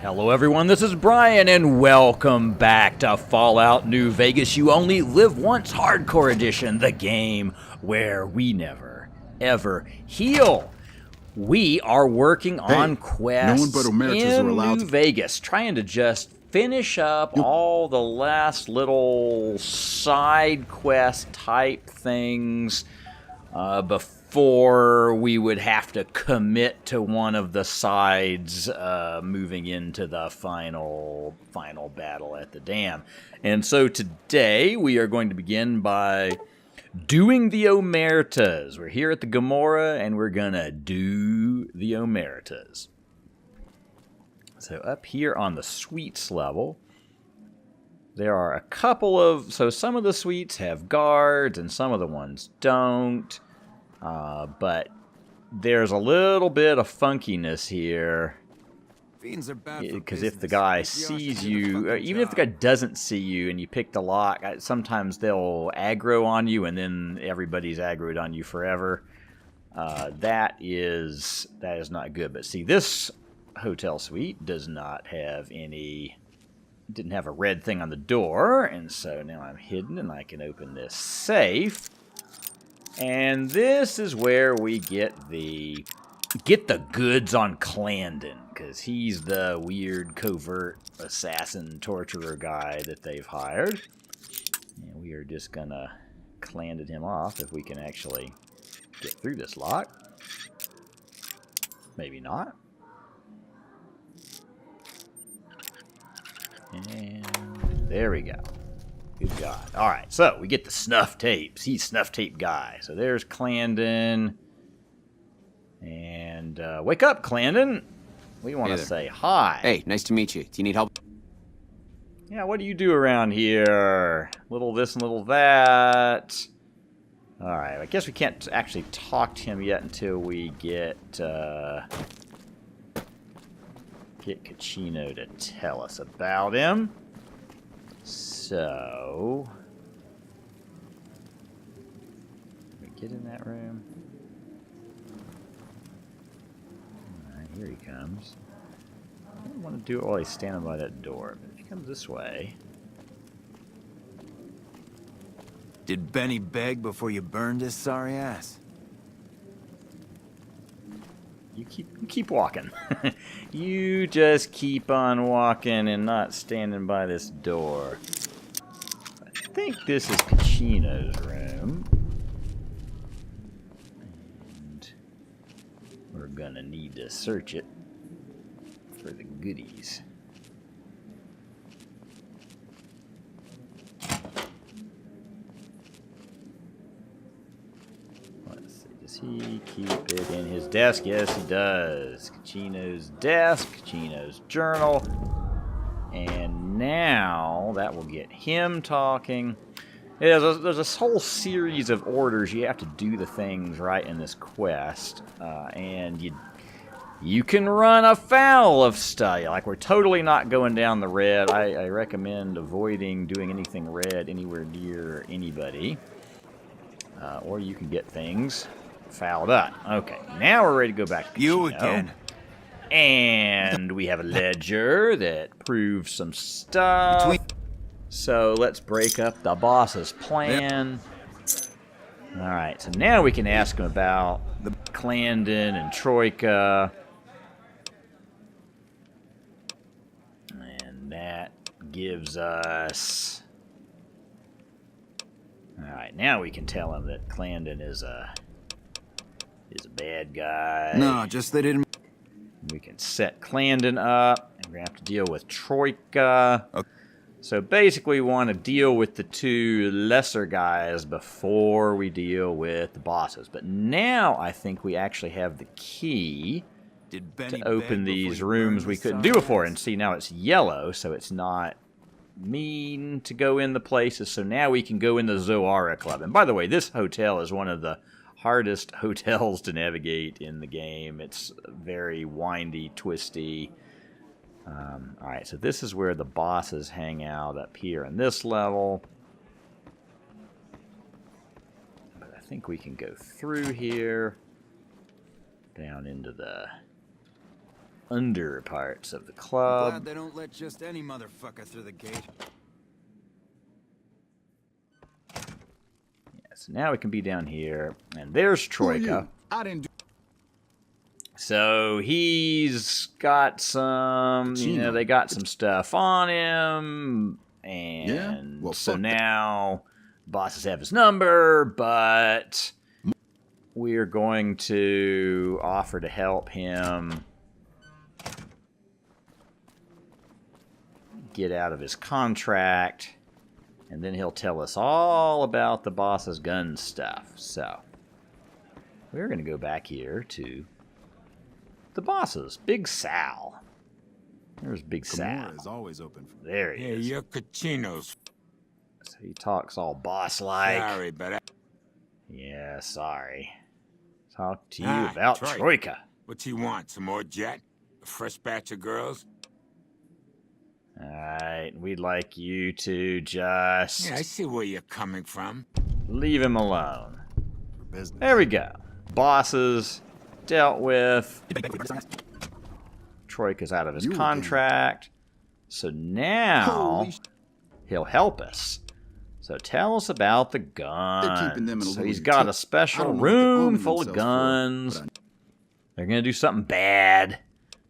Hello everyone, this is Brian and welcome back to Fallout New Vegas. You Only Live Once Hardcore Edition, the game where we never, ever heal. We are working on quests in New Vegas, trying to just finish up all the last little side quest type things before we would have to commit to one of the sides moving into the final battle at the dam. And so today we are going to begin by doing the Omertas. We're here at the Gomorrah and we're gonna do the Omertas. So up here on the suites level, there are a couple of, so some of the suites have guards and some of the ones don't. But there's a little bit of funkiness here. Because if the guy sees you, even if the guy doesn't see you and you pick the lock, sometimes they'll aggro on you and then everybody's aggroed on you forever. That is not good. But see, this hotel suite does not have didn't have a red thing on the door, and so now I'm hidden and I can open this safe. And this is where we get the goods on Clandon, because he's the weird covert assassin torturer guy that they've hired. And we are just gonna Clandon him off if we can actually get through this lock. Maybe not. And there we go. Good God. All right, so we get the snuff tapes. He's snuff tape guy. So there's Clandon. And wake up, Clandon. We want to say hi. Hey, nice to meet you. Do you need help? Yeah, what do you do around here? Little this and little that. All right, I guess we can't actually talk to him yet until we get Caccino to tell us about him. So, can we get in that room? Alright, here he comes. I don't want to do it while he's standing by that door, but if he comes this way. Did Benny beg before you burned his sorry ass? You keep walking. You just keep on walking and not standing by this door. I think this is Caccino's room. And we're gonna need to search it for the goodies. Does he keep it in his desk? Yes, he does. Caccino's desk, Caccino's journal. And now that will get him talking. Yeah, there's a whole series of orders. You have to do the things right in this quest. And you can run afoul of stuff. Like, we're totally not going down the red. I recommend avoiding doing anything red anywhere near anybody. Or you can get things fouled up. Okay, now we're ready to go back to Caccino. You again. And we have a ledger that proves some stuff. So let's break up the boss's plan. Alright, so now we can ask him about the Clandon and Troika. And that gives us... Alright, now we can tell him that Clandon is a bad guy. No, just they didn't... We can set Clandon up, and we're going to have to deal with Troika. Okay. So basically we want to deal with the two lesser guys before we deal with the bosses. But now I think we actually have the key to open these rooms we couldn't do before. And see, now it's yellow, so it's not mean to go in the places. So now we can go in the Zoara Club. And by the way, this hotel is one of the hardest hotels to navigate in the game. It's very windy, twisty. Alright, so this is where the bosses hang out, up here in this level. But I think we can go through here, down into the under parts of the Glad club. they don't let just any motherfucker through the gate. So now we can be down here, and there's Troika. I didn't do. So he's got some, you know, they got some stuff on him, and Yeah? Well, so fuck now bosses have his number, but we're going to offer to help him get out of his contract. And then he'll tell us all about the boss's gun stuff. So, we're going to go back here to the bosses. Big Sal. There's Big Sal. Gomorrah is always open for There he is. you're Cachinos. So he talks all boss-like. Sorry, but Yeah, sorry. Talk to you Ah, about Troika. Troika. what you want? Some more jet? A fresh batch of girls? Alright, we'd like you to just Yeah, I see where you're coming from. leave him alone. business. There we go. Bosses dealt with. Troika's out of his You contract. So now Holy he'll help us. So tell us about the guns. keeping them in a So little he's got a utility. I special don't know what they're room arming full of themselves guns. for, but They're going to do something bad.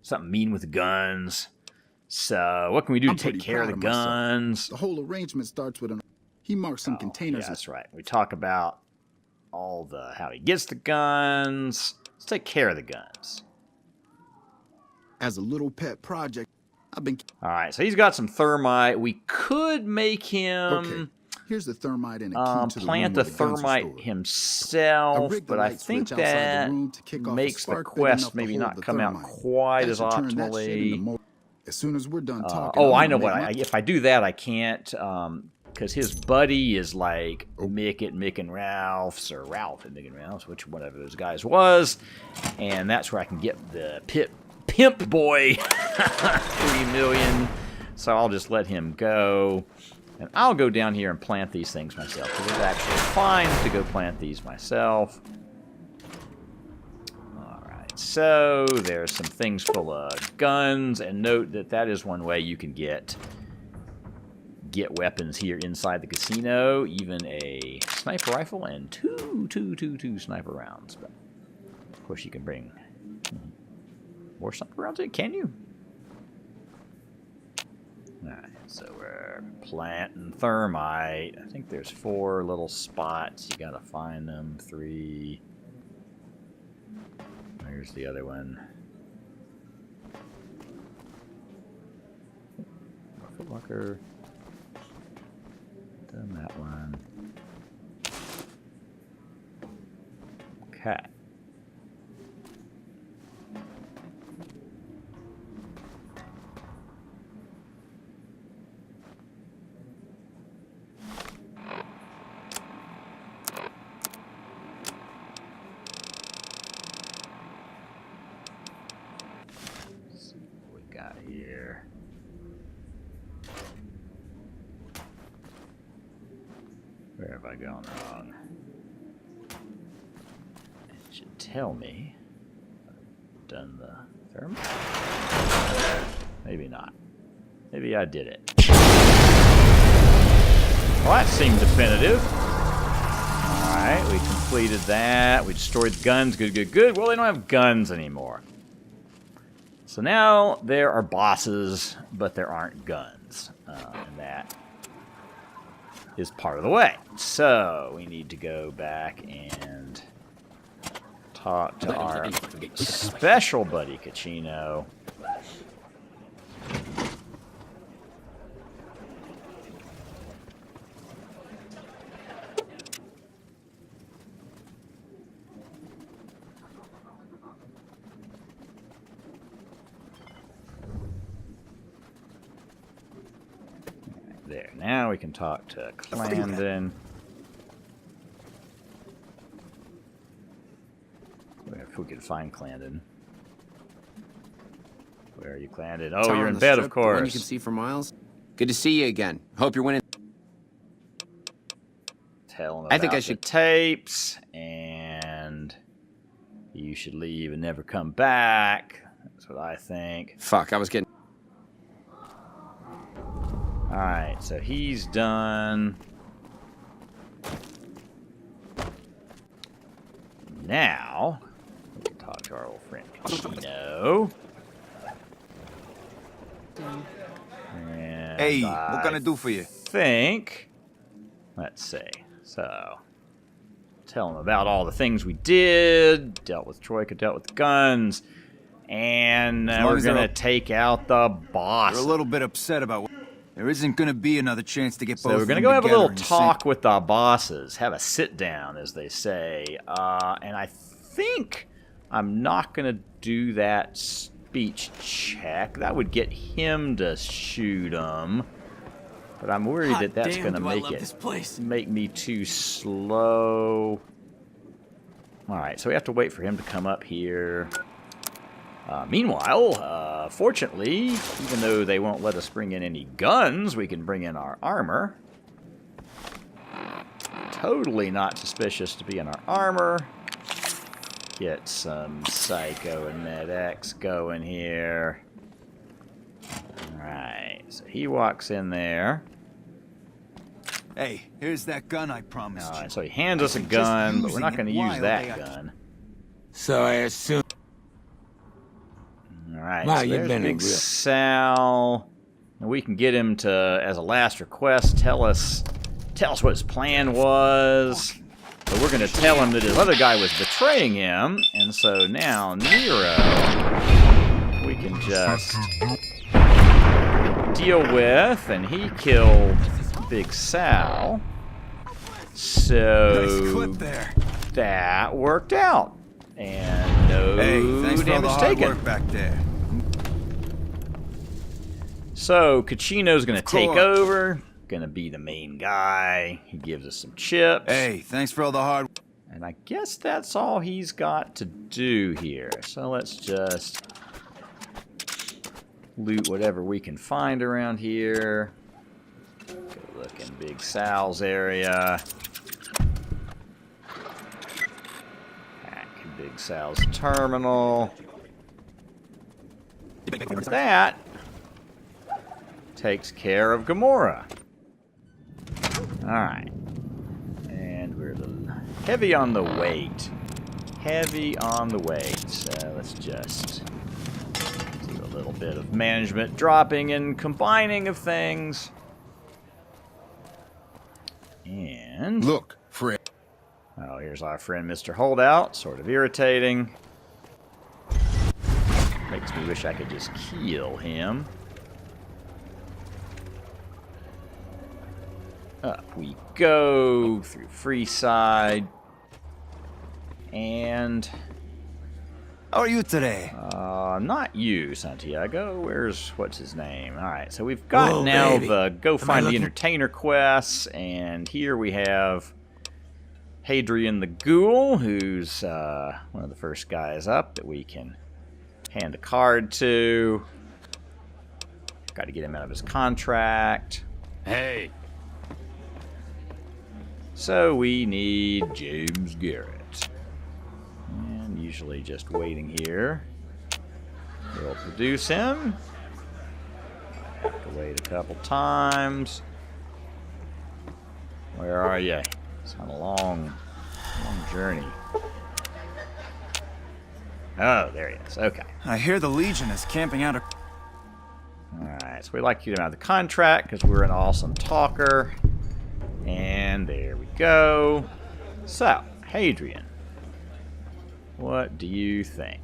Something mean with the guns. So what can we do I'm to take pretty care of the proud of myself. guns? The whole arrangement starts with he marks some containers. Yeah, that's right. We talk about all the how he gets the guns. Let's take care of the guns. As a little pet project. I've been All right, so he's got some thermite. We could make him okay. Here's the thermite and a key to the plant room the where the guns are thermite stored. I himself, rigged the but I light think switch outside the that room to kick off a makes the spark big quest enough to maybe hold not the come out thermite. quite I as should turn that shit into optimally. mo- As soon as we're done talking. Oh, I'm I know gonna what. make my- If I do that, I can't, because his buddy is like Oh. Mick at Mick and Ralph's, or Ralph at Mick and Ralph's, which whatever those guys was, and that's where I can get the pimp boy 3 million. So I'll just let him go, and I'll go down here and plant these things myself, because it's actually fine to go plant these myself. So there's some things full of guns, and note that that is one way you can get weapons here inside the casino, even a sniper rifle and two sniper rounds. But of course you can bring more sniper rounds in, can you? Alright, so we're planting thermite. I think there's 4 little spots. You gotta find them. 3. Here's the other one. Footlocker. Done that one. Okay. Here. Where have I gone wrong? It should tell me I've done the thermal. Maybe not. Maybe I did it. Well, that seemed definitive. Alright, we completed that. We destroyed the guns. Good, good, good. Well, they don't have guns anymore. So now there are bosses, but there aren't guns. And that is part of the way. So we need to go back and talk to our special buddy Cachino. There. Now we can talk to Clarendon. If we could find Clarendon. Where are you, Clarendon? Oh, Tower you're on in the bed, strip, of the one you course. can see for miles. Good to see you again. Hope you're winning. Tell him I about think I the should- tapes, and you should leave and never come back. That's what I think. Fuck, I was getting... Alright, so he's done. Now, we can talk to our old friend Chino. And Hey, what can I do for you? Think. Let's see. So, tell him about all the things we did. Dealt with Troika, dealt with the guns. And we're going to take out the boss. You're a little bit upset about what... There isn't going to be another chance to get both So we're of going to them go have a together little in talk sync. with the bosses. Have a sit down, as they say. And I think I'm not going to do that speech check. That would get him to shoot him. But I'm worried that that's going to make me too slow. All right, so we have to wait for him to come up here. Meanwhile, fortunately, even though they won't let us bring in any guns, we can bring in our armor. Totally not suspicious to be in our armor. Get some Psycho and MedX going here. Alright, so he walks in there. Hey, here's that gun I promised you. Alright, so he hands us a gun, but we're not going to use that gun. So I assume... Alright, Wow, so you've there's been Big real- Sal. And we can get him to, as a last request, tell us what his plan was. But we're going to tell him that his other guy was betraying him. And so now, Nero, we can just deal with. And he killed Big Sal. So Nice clip there. that worked out. And no Hey, thanks for all the damage hard taken. work back there. So Kachino's going to take course. over. Going to be the main guy. He gives us some chips. Hey, thanks for all the hard... And I guess that's all he's got to do here. So let's just loot whatever we can find around here. Go look in Big Sal's area. Hack Big Sal's terminal. That takes care of Gomorrah. Alright. And we're a little heavy on the weight. Heavy on the weight. So let's just do a little bit of management dropping and combining of things. And... Look, Fred. oh, here's our friend Mr. Holdout. Sort of irritating. Makes me wish I could just kill him. Up we go through Freeside. And How are you today? not you, Santiago. What's his name? Alright, so we've got Whoa, now baby. the Go Find the looking- Entertainer quests, and here we have Hadrian the Ghoul, who's one of the first guys up that we can hand a card to. Got to get him out of his contract. Hey, So we need James Garrett. And usually just waiting here. We'll produce him. Have to wait a couple times. Where are you? It's on a long journey. Oh, there he is. Okay. I hear the Legion is camping out... Alright, so we'd like to get him out of the contract because we're an awesome talker. And there we go. So, Hadrian, what do you think?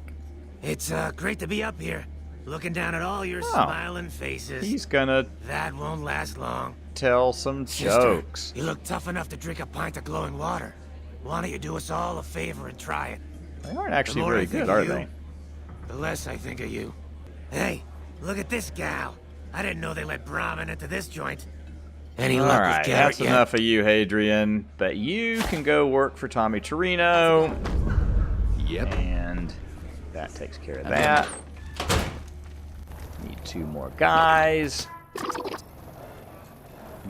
It's great to be up here, looking down at all your smiling faces. He's gonna That won't last long. tell some Sister, jokes. you look tough enough to drink a pint of glowing water. Why don't you do us all a favor and try it? They aren't actually The more very I think good, of are you, they? The less I think of you. Hey, look at this gal. I didn't know they let Brahmin into this joint. Any luck Alright, with Garrett that's yet? enough of you, Hadrian. But you can go work for Tommy Torino. Yep. And that takes care of that. Need 2 more guys.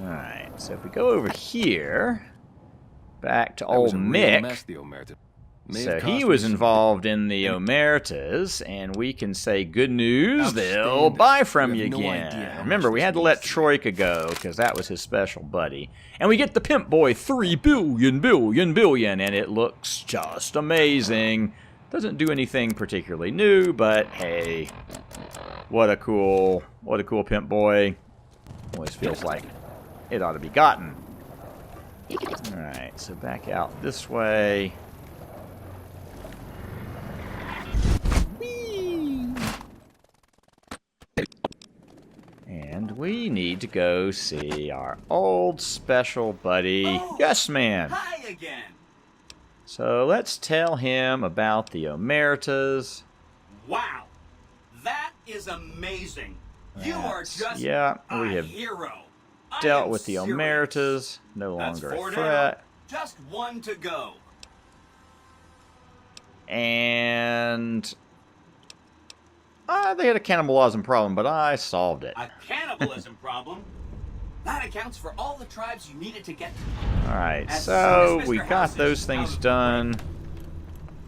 Alright, so if we go over here, back to old Mick. So he was involved in the Omertas, and we can say good news, they'll buy from you again. Remember, we had to let Troika go, because that was his special buddy. And we get the Pimp Boy 3 billion, and it looks just amazing. Doesn't do anything particularly new, but hey, what a cool Pimp Boy. Always feels like it ought to be gotten. Alright, so back out this way. And we need to go see our old special buddy, Yes Man. Hi again. So let's tell him about the Omertas. Wow, that is amazing. You are just we a have hero. I dealt am with the serious. Omertas. No That's longer a 4 threat. down. Just 1 to go. And they had a cannibalism problem, but I solved it. A cannibalism problem? That accounts for all the tribes you needed to get to. Alright, As so soon as we Mr. got House those is things out of the done.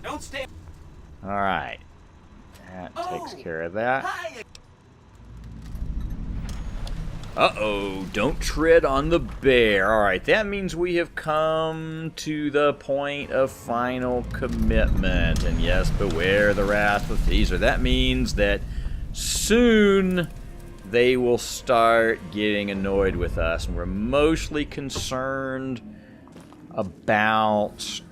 Don't stay. Alright. That takes care of that. Hi. Uh-oh, don't tread on the bear. Alright, that means we have come to the point of final commitment. And yes, beware the wrath of Caesar. That means that soon they will start getting annoyed with us. And we're mostly concerned about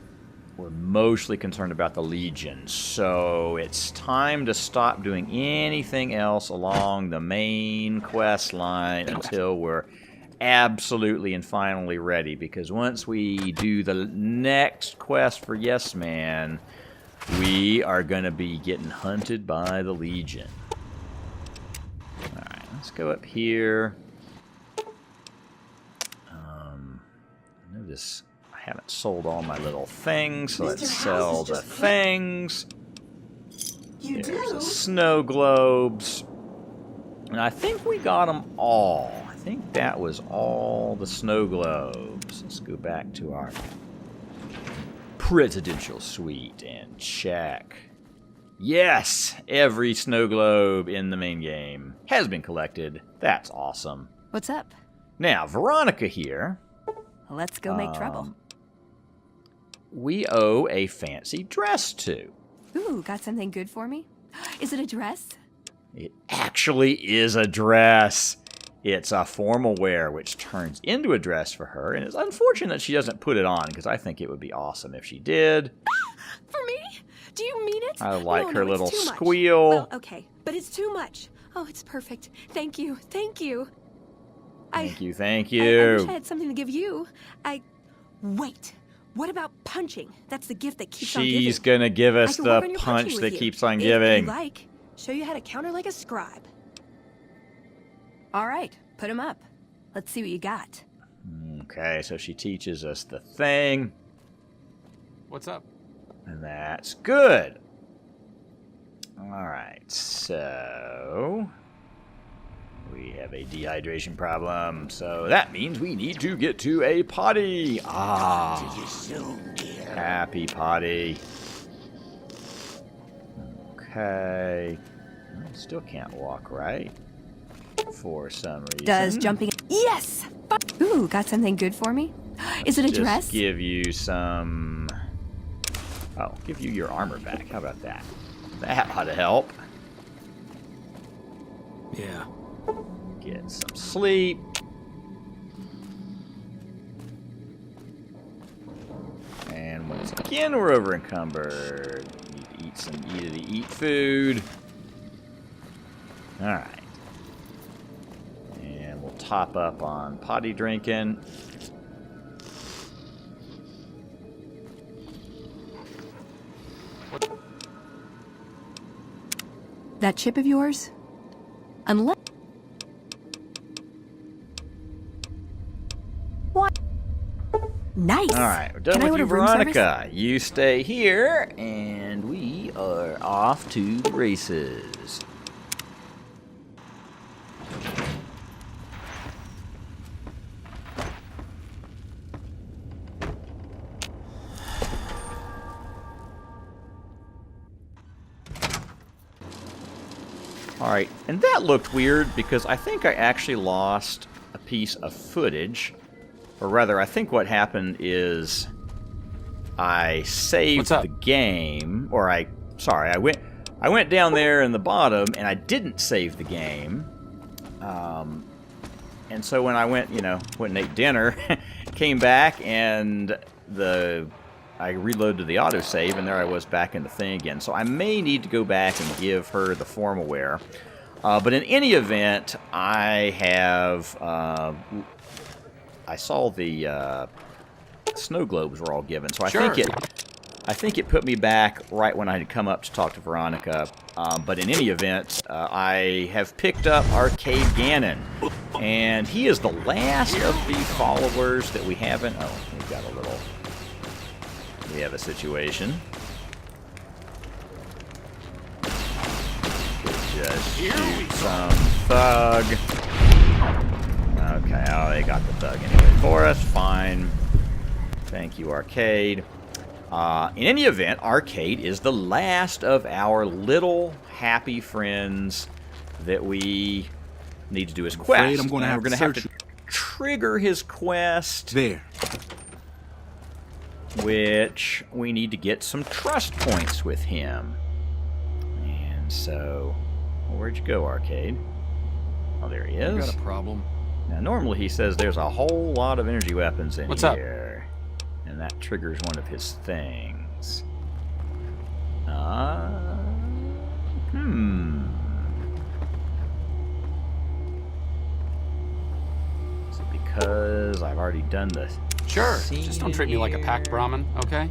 the Legion. So it's time to stop doing anything else along the main quest line until we're absolutely and finally ready. Because once we do the next quest for Yes Man, we are going to be getting hunted by the Legion. Alright, let's go up here. Notice I haven't sold all my little things, so let's sell the things. There's the snow globes. And I think we got them all. I think that was all the snow globes. Let's go back to our presidential suite and check. Yes! Every snow globe in the main game has been collected. That's awesome. What's up? Now, Veronica here. Let's go make trouble. We owe a fancy dress to. Ooh, got something good for me? Is it a dress? It actually is a dress. It's a formal wear, which turns into a dress for her, and it's unfortunate she doesn't put it on, because I think it would be awesome if she did. For me? Do you mean it? I like her it's little too much. squeal. Well, okay, but it's too much. Oh, it's perfect. Thank you, thank you. Thank you. I wish I had something to give you. Wait. What about punching? That's the gift that keeps on giving. She's gonna give us I can work the on your punch punching that with you, keeps on if giving. you like. Show you how to counter like a scribe. All right, put him up. Let's see what you got. Okay, so she teaches us the thing. What's up? And that's good. Alright, so we have a dehydration problem, so that means we need to get to a potty. Happy potty. Okay. Still can't walk, right? For some reason. Does jumping... Yes! Ooh, got something good for me? Is it a dress? Just give you some... Oh, give you your armor back. How about that? That ought to help. Yeah. Get some sleep. And once again, we're over encumbered. Need to eat food. Alright. And we'll top up on potty drinking. That chip of yours? Unless... What? Nice! Alright, we're done Can I with order you, room service? Veronica. You stay here, and we are off to the races. Alright, and that looked weird because I think I actually lost a piece of footage. Or rather, I think what happened is I saved the game, or I went down there in the bottom and I didn't save the game. And so when I went and ate dinner, came back and I reloaded the autosave, and there I was back in the thing again. So I may need to go back and give her the formalware. But in any event, I have... I saw the snow globes were all given, so I think it put me back right when I had come up to talk to Veronica. But in any event, I have picked up Arcade Gannon, and he is the last of the followers that we haven't... Oh, we've got a little... We have a situation. Just shoot some thug. Okay, oh, they got the thug anyway for us. Fine. Thank you, Arcade. In any event, Arcade is the last of our little happy friends that we need to do his quest. I'm going to have to trigger his quest. There. Which we need to get some trust points with him. And so, well, where'd you go, Arcade? Oh, there he is. You got a problem? Now, normally he says there's a whole lot of energy weapons in What's up? here. And that triggers one of his things. Is it because I've already done this? Sure. Just don't treat me like a packed Brahmin, okay?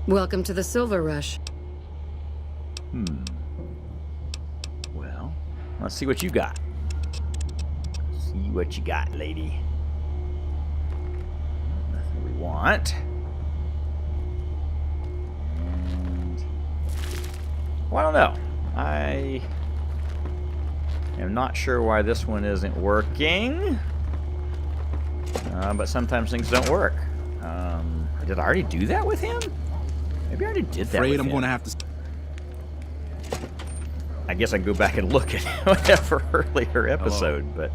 Welcome to the Silver Rush. Well, let's see what you got. See what you got, lady. Nothing we want. And... well, I don't know. I am not sure why this one isn't working. But sometimes things don't work. Did I already do that with him? Maybe I already did that with him. I'm going to have to... I guess I can go back and look at whatever earlier episode, but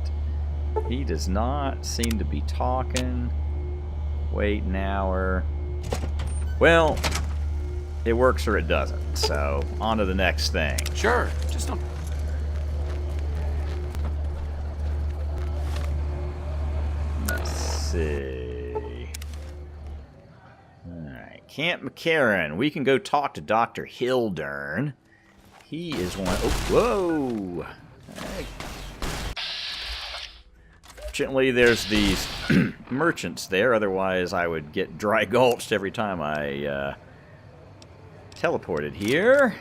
he does not seem to be talking. Wait an hour. Well, it works or it doesn't, so on to the next thing. Sure. Just don't... Let's see. Alright, Camp McCarran. We can go talk to Dr. Hildern. He is one... oh, whoa! Fortunately, there's these merchants there. Otherwise, I would get dry gulched every time I teleported here.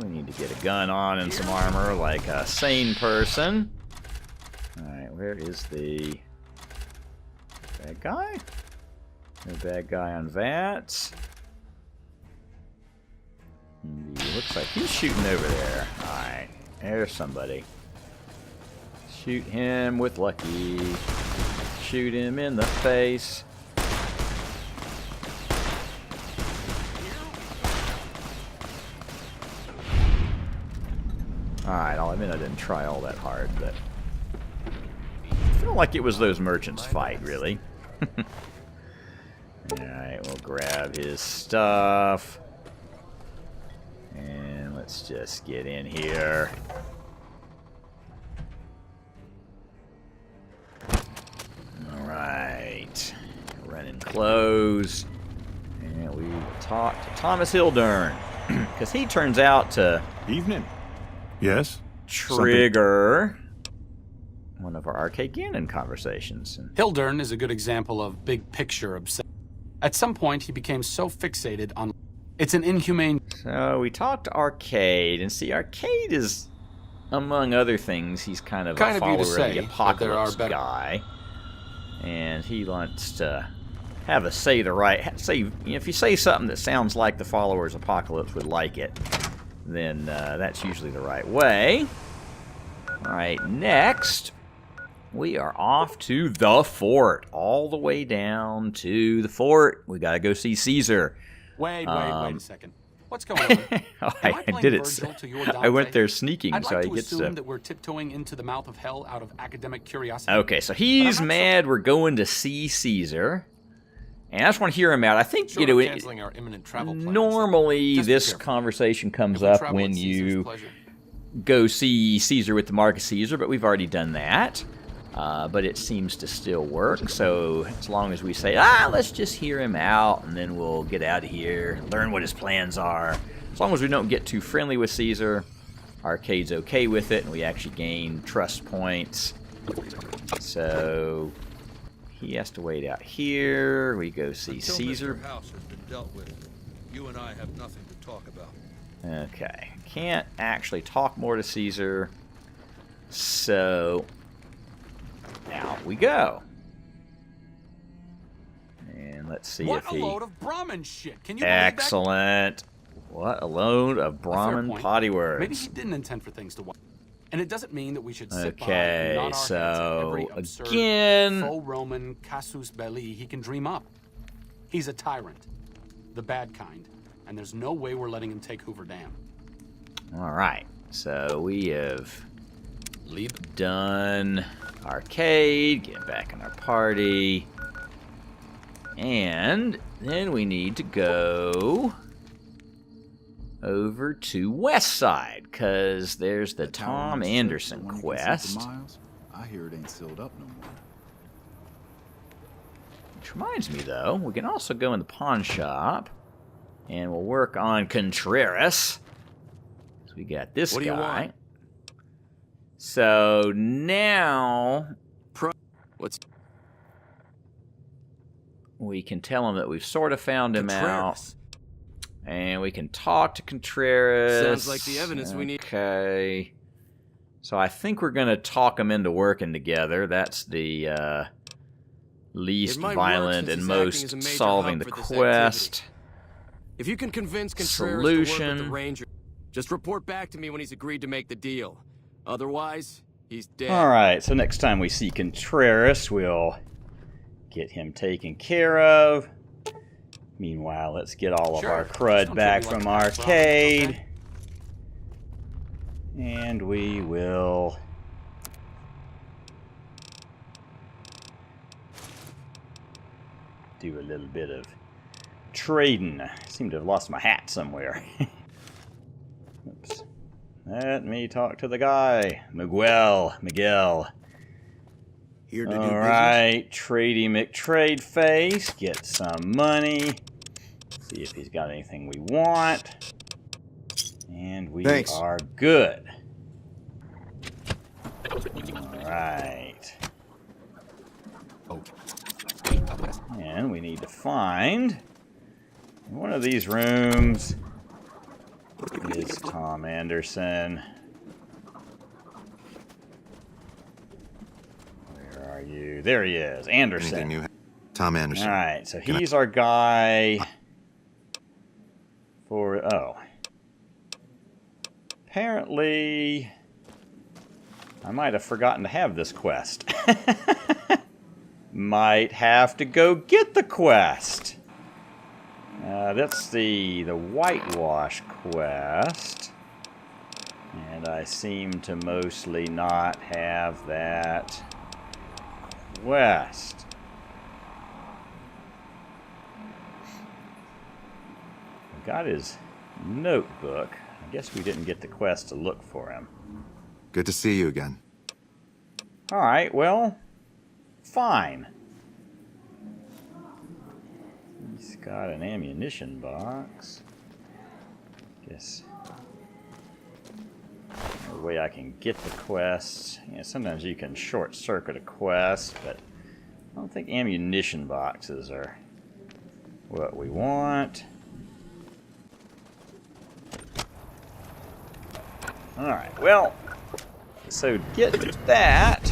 We need to get a gun on and some armor like a sane person. Alright, where is the bad guy? No bad guy on that. Looks like he's shooting over there. Alright, there's somebody. Shoot him with Lucky. Shoot him in the face. Alright, I'll admit I didn't try all that hard, but I feel like it was those merchants' fight, really. Alright, we'll grab his stuff. And let's just get in here. Alright. Running close. And we talk to Thomas Hildern. Because he turns out to... Evening. Yes? Trigger one of our Arcade Gannon conversations. Hildern is a good example of big picture obsession. At some point, he became so fixated on... It's an inhumane... So we talked to Arcade, and see, Arcade is, among other things, he's kind of a follower of the Apocalypse guy. And he wants to have us say the right... say, if you say something that sounds like the followers Apocalypse would like it, then that's usually the right way. Alright, next, we are off to the fort. All the way down to the fort. We gotta go see Caesar. Wait a second. What's going on? Oh, Am I I playing did it. Virgil to your I went Dante? there sneaking, I'd so like I to get assume stuff. that we're tiptoeing into the mouth of hell out of academic curiosity. Okay, so he's mad we're going to see Caesar. And I just want to hear him out. I think, Short you know, of canceling our imminent travel plans, normally just be this careful. conversation comes If we up travel when at Caesar's you pleasure. go see Caesar with the Mark of Caesar, but we've already done that. But it seems to still work, so as long as we say, let's just hear him out, and then we'll get out of here, learn what his plans are. As long as we don't get too friendly with Caesar, Arcade's okay with it, and we actually gain trust points. So he has to wait out here. We go see Caesar. House has been dealt with. You and I have nothing to talk about. Okay, can't actually talk more to Caesar, so out we go. And let's see What if a he... load of Brahmin shit. Can you believe that? Excellent. What a load of A fair Brahmin point. potty words. Maybe he didn't intend for things to work. And it doesn't mean that we should sit by Okay, and nod our heads at every so absurd, again... faux Roman casus belli he can dream up. He's a tyrant. The bad kind. And there's no way we're letting him take Hoover Dam. Alright, so we have done Arcade, get back in our party, and then we need to go over to West Side, because there's the Tom Anderson quest. I hear it ain't sealed up no more. Which reminds me, though, we can also go in the pawn shop, and we'll work on Contreras. So we got this guy. What do you want? So now we can tell him that we've sort of found him out. And we can talk to Contreras. Sounds like the evidence we need. Okay. So I think we're going to talk them into working together. That's the least violent and most solving the quest. If you can convince Contreras to work with the Ranger, just report back to me when he's agreed to make the deal. Otherwise, he's dead. Alright, so next time we see Contreras, we'll get him taken care of. Meanwhile, let's get all of our crud back from Arcade. And we will do a little bit of trading. I seem to have lost my hat somewhere. Oops. Let me talk to the guy. Miguel. Here to do Alright, Trady McTradeface. Get some money. See if he's got anything we want. And we are good. Alright. And we need to find one of these rooms is Tom Anderson. Where are you? There he is. Anderson. Tom Anderson. Alright, so he's our guy for... Oh. Apparently, I might have forgotten to have this quest. Might have to go get the quest. That's the whitewash quest. And I seem to mostly not have that quest. I got his notebook. I guess we didn't get the quest to look for him. Good to see you again. Alright, well, fine. He's got an ammunition box. Guess no way I can get the quest. Yeah, sometimes you can short circuit a quest, but I don't think ammunition boxes are what we want. Alright, well, so to get that,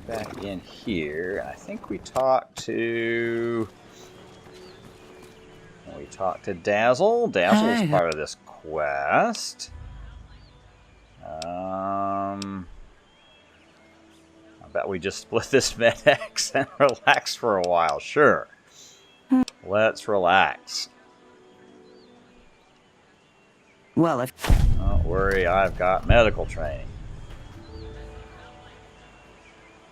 back in here, I think we talked to Dazzle. Dazzle's part of this quest. I bet we just split this med-X and relax for a while. Sure. let's relax. Well, if... Don't worry, I've got medical training.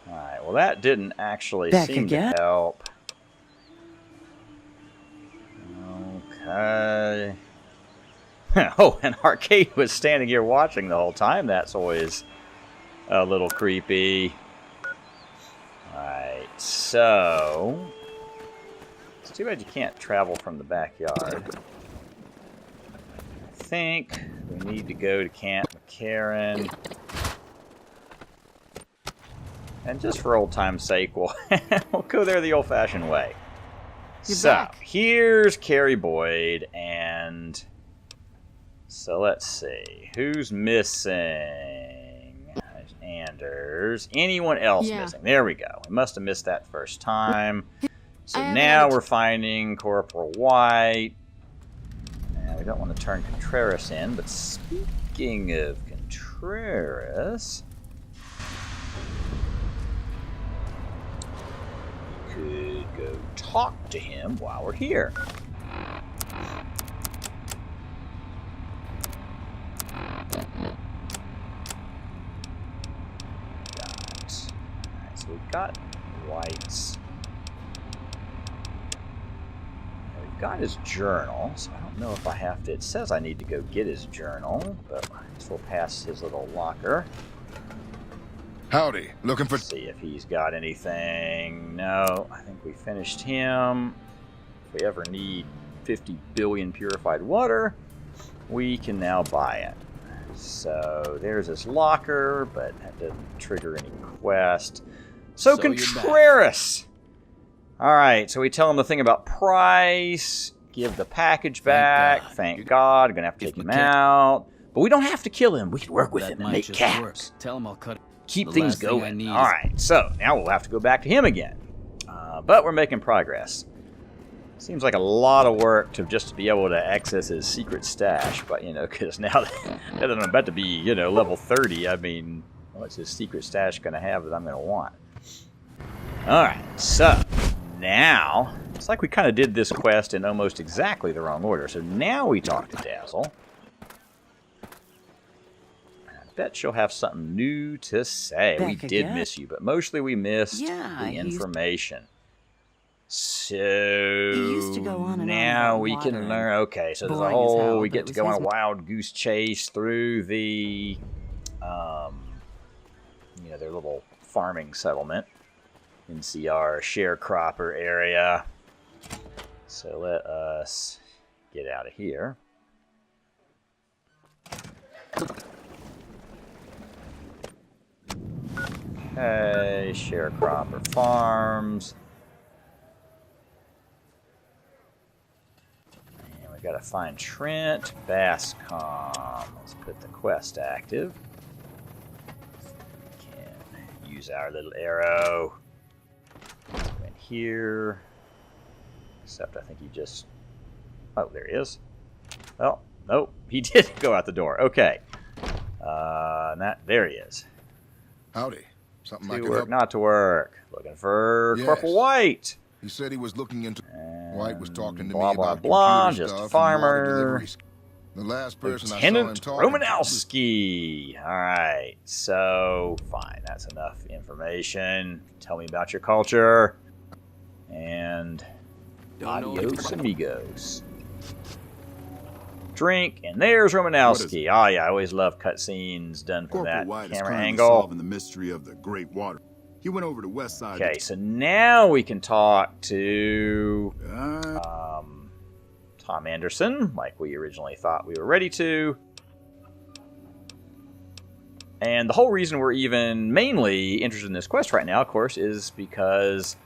Alright, well that didn't actually seem to help. Okay. Oh, and Arcade was standing here watching the whole time. That's always a little creepy. Alright, so... It's too bad you can't travel from the backyard. I think we need to go to Camp McCarran. And just for old time's sake, we'll go there the old-fashioned way. Here's Carrie Boyd, and so let's see. Who's missing? Anders. Anyone else missing? There we go. We must have missed that first time. So now we're finding Corporal White. And we don't want to turn Contreras in, but speaking of Contreras... could go talk to him while we're here. So we've got White's. We've got his journal, so I don't know if I have to. It says I need to go get his journal, but I guess we'll pass his little locker. Howdy. Looking for... See if he's got anything. No, I think we finished him. If we ever need 50 billion purified water, we can now buy it. So there's his locker, but that doesn't trigger any quest. So Contreras! Alright, so we tell him the thing about price, give the package back, thank God, gonna have to take him out. But we don't have to kill him, we can work with him and make caps. Tell him I'll cut. Keep things going. Alright, so now we'll have to go back to him again. But we're making progress. Seems like a lot of work to just be able to access his secret stash, but, you know, because now that I'm about to be, you know, level 30, I mean, what's his secret stash going to have that I'm going to want? Alright, so now, it's like we kind of did this quest in almost exactly the wrong order. So now we talk to Dazzle. Bet she'll have something new to say. We did miss you, but mostly we missed the information. So now we can learn. Okay, so there's a whole. We get to go on a wild goose chase through the, you know, their little farming settlement in our sharecropper area. So let us get out of here. Okay, sharecropper farms. And we gotta find Trent Bascom. Let's put the quest active. Can use our little arrow. Go in here. Except I think he just... Oh, there he is. Oh, nope. He did go out the door. Okay. There he is. Howdy. Something To work, not to work. Looking for Corporal White. He said he was looking into... White was talking to me blah, about blah, computer just stuff a farmer. The last person Lieutenant I saw him talking Romanowski. Alright, so fine. That's enough information. Tell me about your culture. And adios, amigos. Drink, and there's Romanowski. Oh yeah, I always love cutscenes done from that camera angle. Solving the mystery of the Great Water. He went over to West Side. Okay, so now we can talk to Tom Anderson, like we originally thought we were ready to. And the whole reason we're even mainly interested in this quest right now, of course, is because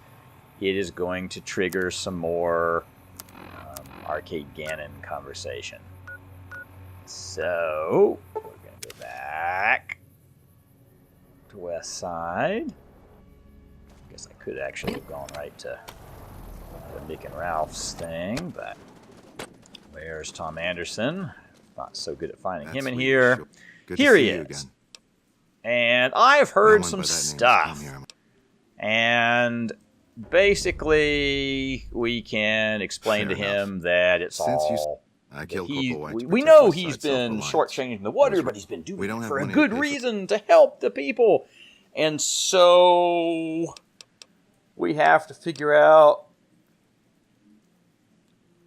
it is going to trigger some more Arcade Ganon conversation. So, we're going to go back to West Side. I guess I could actually have gone right to the Nick and Ralph's thing, but where's Tom Anderson? Not so good at finding him in here. Here he is. And I've heard some stuff. And basically, we can explain to him that it's all... I killed he, Corporal White to we protect know West he's Side been self-reliance. shortchanging the water, That's but right. he's been doing We don't it have for a money to good pay for- reason, to help the people. And so we have to figure out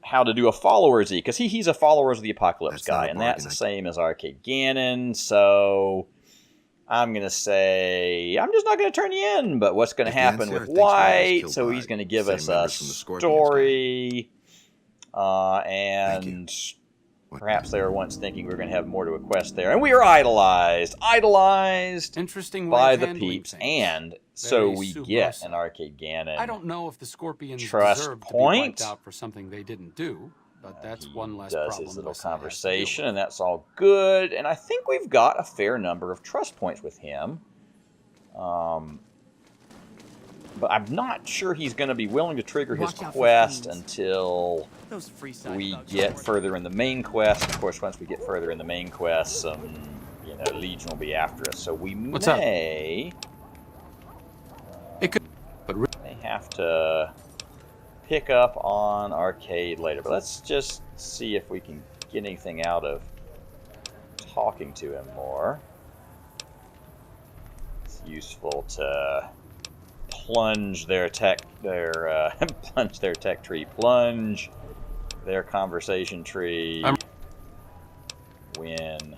how to do a followers E, because he's a followers of the apocalypse That's not guy, a and that's bargain, the same as Arcade Gannon. So I'm going to say, I'm just not going to turn you in, but what's going to If the happen NCR with thinks White was White? killed So by he's going to give same us a members from the Scorpions story, and perhaps they were once thinking we were going to have more to a quest there, and we are idolized Interesting way by of the handling peeps, things. and so Very we sub get rosa. an Arcade Gannon. I don't know if the Scorpions Trust deserve to be point. wiped out for something they didn't do, but that's one less does problem his little my son has to deal conversation, with. and that's all good. And I think we've got a fair number of trust points with him. But I'm not sure he's going to be willing to trigger his Watch out for quest fiends. until Those free side we thugs get are- further in the main quest. Of course, once we get further in the main quest, some Legion will be after us. So we What's up? may have to pick up on Arcade later. But let's just see if we can get anything out of talking to him more. It's useful to plunge their tech plunge their tech tree, plunge their conversation tree when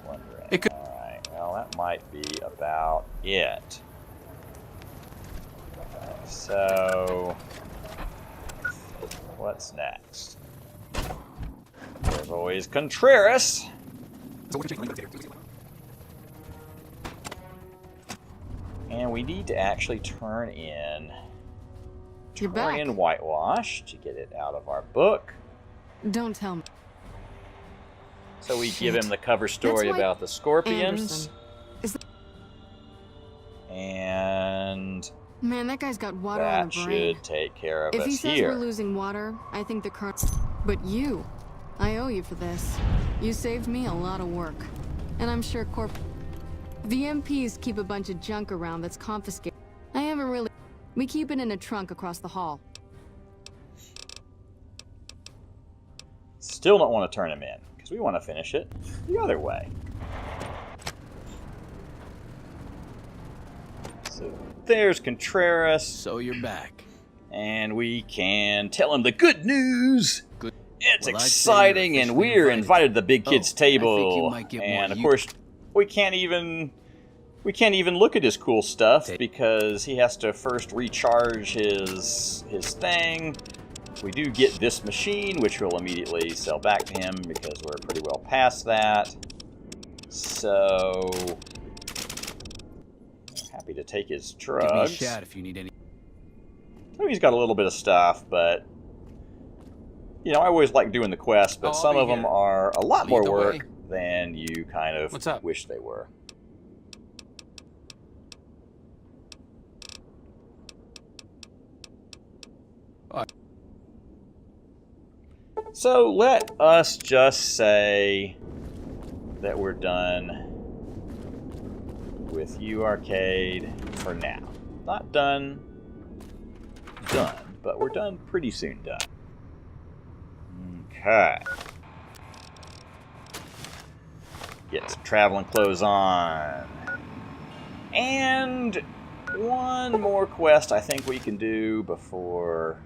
wondering. Alright, well that might be about it. Okay, so what's next? There's always Contreras. And we need to actually turn in You're back. Torian Whitewash to get it out of our book. Don't tell me. So we give him the cover story That's why about the Scorpions. Anderson. Is that... And Man, that guy's got water on that the brain. should take care of If he us says here. we're losing water, I think the current... But you, I owe you for this. You saved me a lot of work. And I'm sure the MPs keep a bunch of junk around that's confiscated. I haven't really... We keep it in a trunk across the hall. Still don't want to turn him in, because we want to finish it the other way. So there's Contreras. So you're back. And we can tell him the good news. Good. It's Well, I'd say exciting, you're and officially we're invited. invited to the big kids' I think you table. might get And more of course, we can't even look at his cool stuff because he has to first recharge his thing. We do get this machine, which we'll immediately sell back to him because we're pretty well past that. So happy to take his drugs. Give me a shout if you need any. So he's got a little bit of stuff, but I always like doing the quests, but some of them are a lot more work than you kind of wish they were. So let us just say that we're done with you, Arcade, for now. Not done, but we're done pretty soon done. Okay. Get some traveling clothes on. And one more quest I think we can do before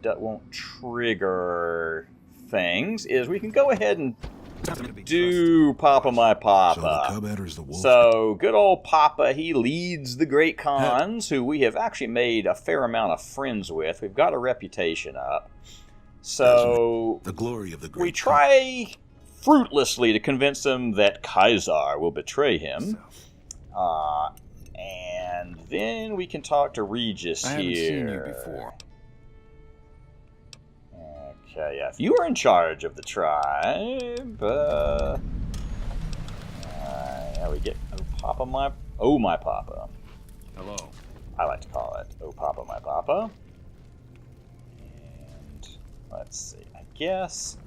that won't trigger things is we can go ahead and do Papa My Papa. So good old Papa, he leads the Great Khans, who we have actually made a fair amount of friends with. We've got a reputation up. So the glory of the we try fruitlessly to convince them that Kaiser will betray him. And then we can talk to Regis I here. haven't seen you before. Okay, yeah. If you are in charge of the tribe, yeah, we get Oh My Papa. Hello. I like to call it Oh Papa My Papa. And let's see. I guess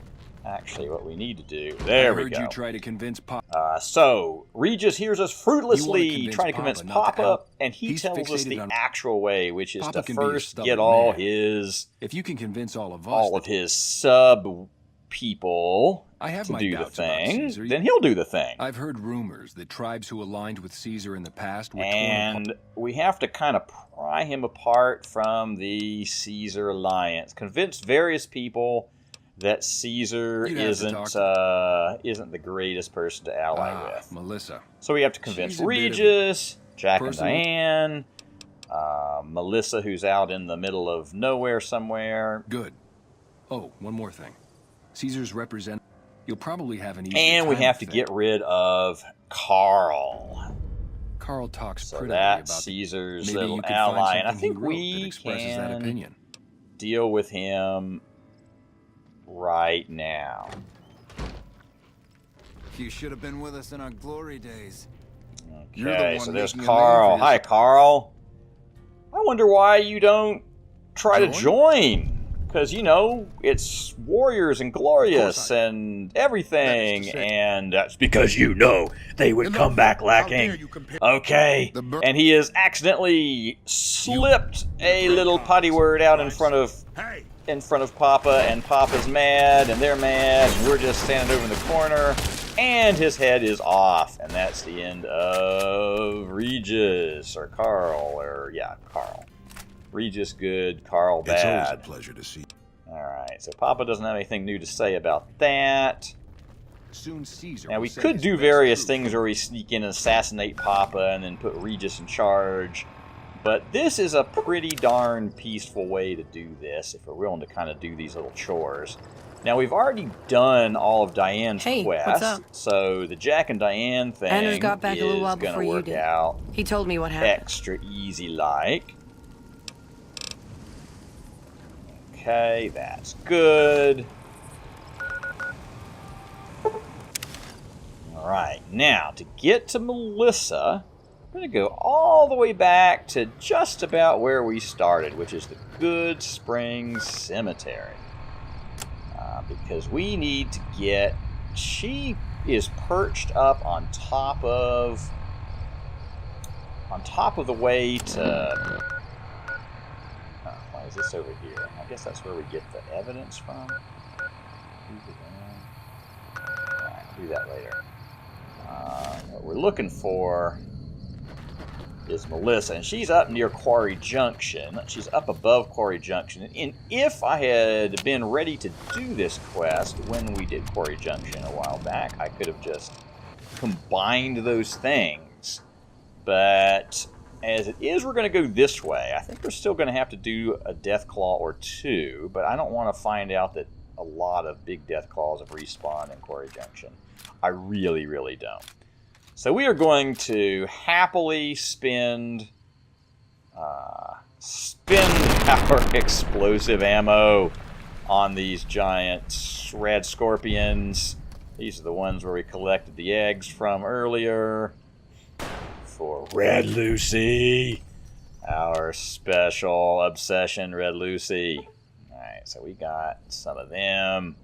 actually what we need to do. There we go. I heard you try to convince Pop. So, Regis hears us fruitlessly trying to convince Papa not to Papa, help. and he He's tells us fixated the on- actual way, which is Papa to can be a first stubborn get all man. his... If you can convince all of us, all of his sub people I have to my do the doubts about thing, Caesar. then he'll do the thing. I've heard rumors that tribes who aligned with Caesar in the past were torn And we have to kind of pry him apart from the Caesar alliance. Convince various people that Caesar You'd have to isn't the greatest person to ally with. Melissa. So we have to convince She's a bit of a Regis, Jack and personal- Diane, Melissa, who's out in the middle of nowhere somewhere. Good. Oh, one more thing. Caesar's represent. You'll probably have an easy And we time have with to it. get rid of Carl. Carl talks So prettily that's about Caesar's Maybe little you could find ally, and I something he think wrote that we expresses that can opinion. deal with him right now. You should have been with us in our glory days. You're the Okay, one so there's making a name Carl. for Hi, Carl. I wonder why you don't try to join. Because, you know, it's warriors and glorious and everything, and that's because you know they would come back lacking. Okay, and he has accidentally slipped a little putty word out in front of Papa, and Papa's mad, and they're mad, and we're just standing over in the corner, and his head is off, and that's the end of Regis, or Carl, or, yeah, Carl. Regis good, Carl It's always a bad. pleasure to see. Alright, so Papa doesn't have anything new to say about that. Soon Caesar. Now, will we say could his do best various truth. things where we sneak in and assassinate Papa and then put Regis in charge. But this is a pretty darn peaceful way to do this if we're willing to kind of do these little chores. Now, we've already done all of Diane's Hey, quests, what's up? so the Jack and Diane thing Anders got back is a little while going before to you work did. out He told me what happened. extra easy-like. Okay, that's good. Alright, now, to get to Melissa, I'm going to go all the way back to just about where we started, which is the Good Springs Cemetery. Because we need to get... She is perched up on top of the way to... why is this over here? I guess that's where we get the evidence from. Alright, I'll do that later. What we're looking for is Melissa, and she's up near Quarry Junction. She's up above Quarry Junction. And if I had been ready to do this quest when we did Quarry Junction a while back, I could have just combined those things. But as it is, we're going to go this way. I think we're still going to have to do a Death Claw or two, but I don't want to find out that a lot of big Death Claws have respawned in Quarry Junction. I really, really don't. So we are going to happily spend our explosive ammo on these giant red scorpions. These are the ones where we collected the eggs from earlier. For Red Lucy, our special obsession, Red Lucy. Alright, so we got some of them.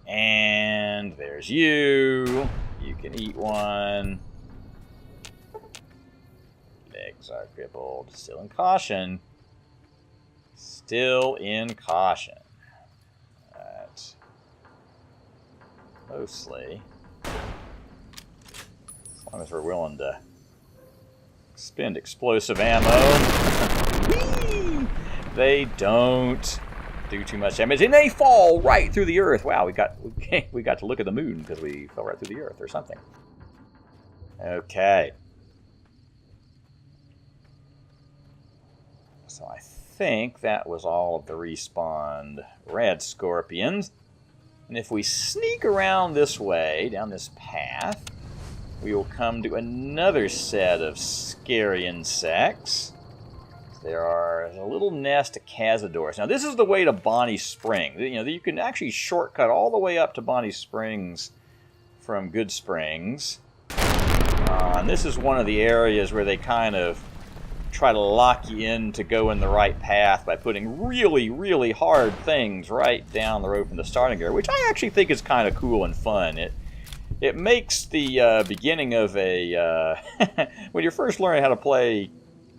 And there's you. You can eat one. Legs are crippled. Still in caution. Still in caution. That's mostly. As long as we're willing to spend explosive ammo. Whee! They don't do too much damage, and they fall right through the earth. Wow, we got to look at the moon because we fell right through the earth or something. Okay. So I think that was all of the respawned red scorpions. And if we sneak around this way, down this path, we will come to another set of scary insects. There are a little nest of cazadores. Now, this is the way to Bonnie Springs. You know, you can actually shortcut all the way up to Bonnie Springs from Good Springs. And this is one of the areas where they kind of try to lock you in to go in the right path by putting really, really hard things right down the road from the starting area, which I actually think is kind of cool and fun. It makes the beginning of a when you're first learning how to play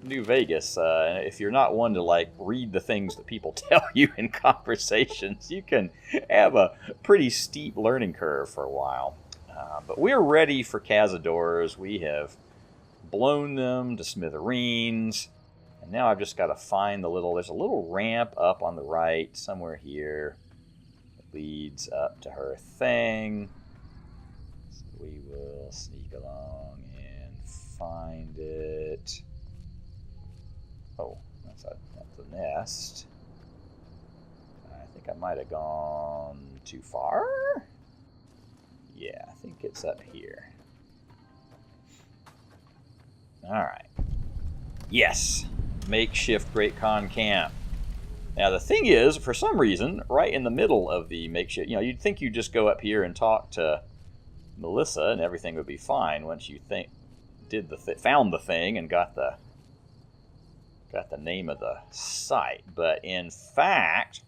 New Vegas, if you're not one to like read the things that people tell you in conversations, you can have a pretty steep learning curve for a while. But we're ready for cazadores. We have blown them to smithereens, and now I've just got to find there's a little ramp up on the right somewhere here that leads up to her thing. So we will sneak along and find it. Oh, that's the nest. I think I might have gone too far. Yeah, I think it's up here. Alright. Yes! Makeshift Great Khan camp. Now the thing is, for some reason, right in the middle of the makeshift, you'd think you'd just go up here and talk to Melissa and everything would be fine once you found the thing and got the name of the site. But in fact,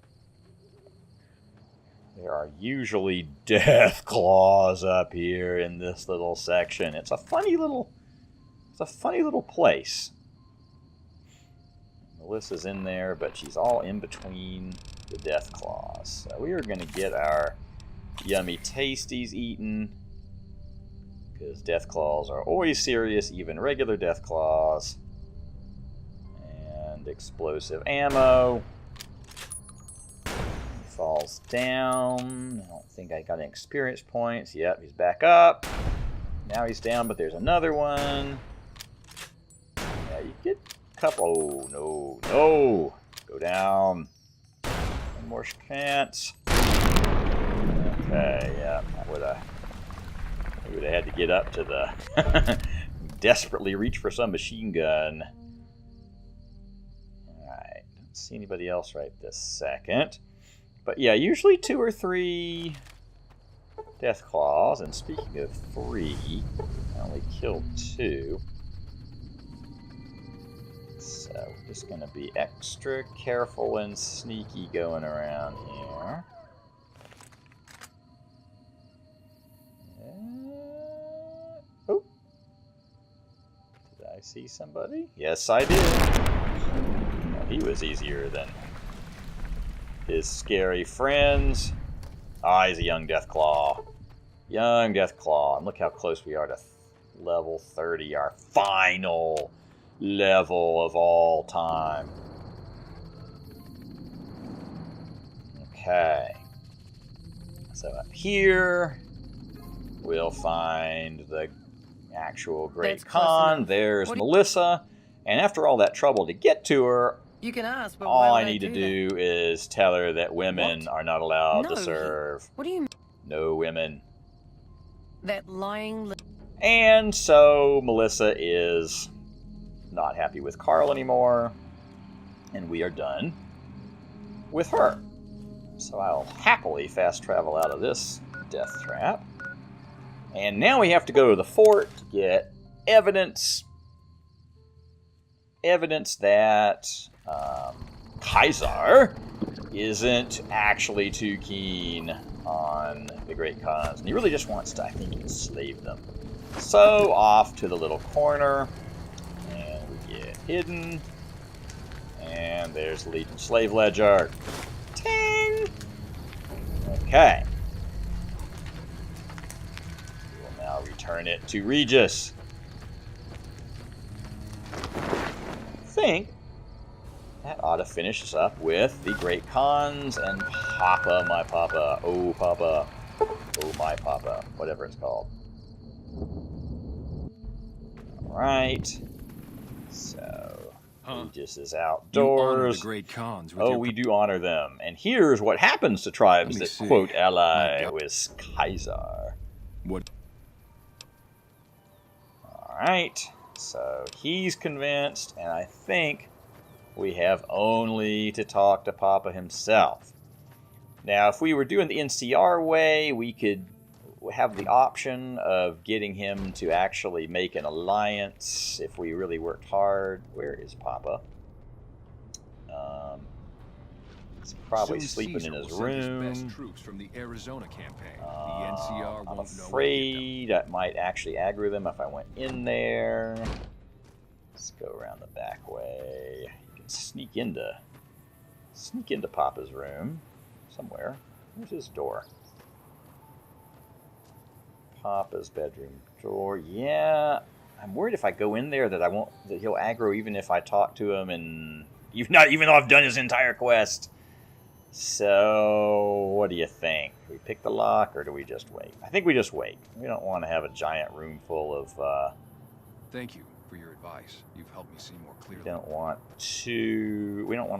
there are usually death claws up here in this little section. It's a funny little place. Melissa's in there, but she's all in between the death claws. So we are going to get our yummy tasties eaten, because death claws are always serious, even regular death claws. And explosive ammo. He falls down. I don't think I got any experience points. Yep, he's back up. Now he's down, but there's another one. Yeah, you get a couple. Oh, no. Go down. One more chance. Okay, yeah. We would have had to get up to the... desperately reach for some machine gun. Alright. Don't see anybody else right this second. But yeah, usually 2 or 3... death claws, and speaking of 3, I only killed 2. So we're just going to be extra careful and sneaky going around here. Oh, did I see somebody? Yes, I did. Well, he was easier than his scary friends. Ah, he's a young Deathclaw. Young Deathclaw. And look how close we are to level 30, our final level of all time. Okay. So up here, we'll find the actual Great Khan. There's Melissa. And after all that trouble to get to her, you can ask, but all I need to do is tell her that women are not allowed to serve. What do you mean? No women. That lying... And so Melissa is not happy with Carl anymore. And we are done with her. So I'll happily fast travel out of this death trap. And now we have to go to the fort to get evidence. Evidence that Kaiser isn't actually too keen on the Great Khans. And he really just wants to, I think, enslave them. So off to the little corner. And we get hidden. And there's the Legion Slave Ledger. Ting! Okay. We will now return it to Regis. I think that ought to finish us up with the Great Khans and Papa, my Papa. Oh, Papa. Oh, my Papa. Whatever it's called. Alright. So, Regis is outdoors. You honor the Great Khans with we do honor them. And here's what happens to tribes that, quote, ally with Kaiser. What? Alright. So he's convinced, and I think we have only to talk to Papa himself. Now, if we were doing the NCR way, we could have the option of getting him to actually make an alliance if we really worked hard. Where is Papa? He's probably sleeping in his room. His best troops from the Arizona campaign. The NCR I'm won't know afraid that might actually aggro them if I went in there. Let's go around the back way. You can sneak into Papa's room somewhere. Where's his door? Papa's bedroom door. Yeah, I'm worried if I go in there that he'll aggro even if I talk to him, and even though I've done his entire quest. So, what do you think? Do we pick the lock or do we just wait? I think we just wait. We don't want to have a giant room full of. Thank you for your advice. You've helped me see more clearly. We don't want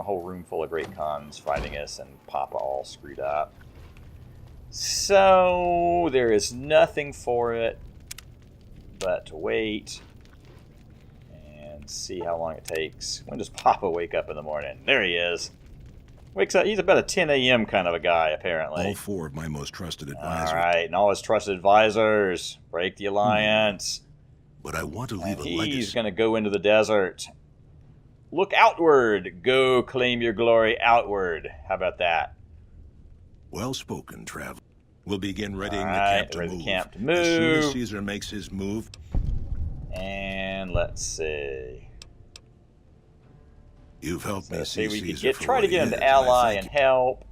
a whole room full of great cons fighting us and Papa all screwed up. So there is nothing for it but to wait and see how long it takes. When does Papa wake up in the morning? There he is. Wakes up. He's about a 10 a.m. kind of a guy, apparently. All 4 of my most trusted advisors. All right, and all his trusted advisors break the alliance. But I want to leave a He's legacy. going to go into the desert. Look outward. Go claim your glory outward. How about that? Well spoken, traveler. We'll begin readying Alright, the ready camp to the move. camp to As soon as move. Caesar makes his move. And let's see. You've helped me See, see we could Caesar for try to what he get him is, to and I ally thank and help,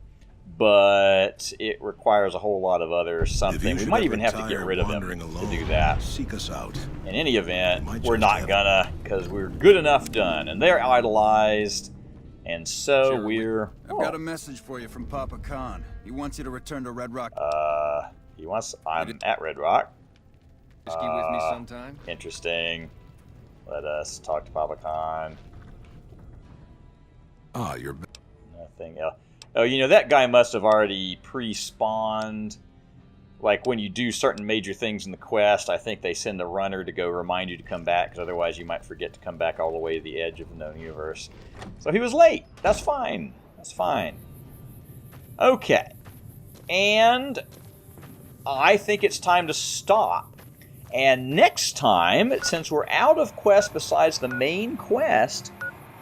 but it requires a whole lot of other something. We should might ever even have to get tire rid of him wandering to alone, do that. Seek us out. In any event, might we're just not have- gonna, because we're good enough done, and they're idolized, and so we're. I've got a message for you from Papa Khan. He wants you to return to Red Rock. He wants. I'm at Red Rock. Ski with me sometime? Interesting. Let us talk to Papa Khan. Ah, you're... Nothing else. Oh, you know, that guy must have already pre-spawned. Like, when you do certain major things in the quest, I think they send a runner to go remind you to come back, because otherwise you might forget to come back all the way to the edge of the known universe. So he was late. That's fine. That's fine. Okay. And I think it's time to stop. And next time, since we're out of quests besides the main quest,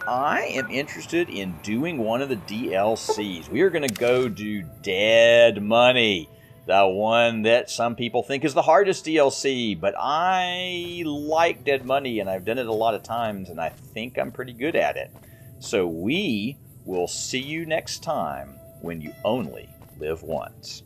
I am interested in doing one of the DLCs. We are going to go do Dead Money, the one that some people think is the hardest DLC, but I like Dead Money, and I've done it a lot of times, and I think I'm pretty good at it. So we will see you next time when you only live once.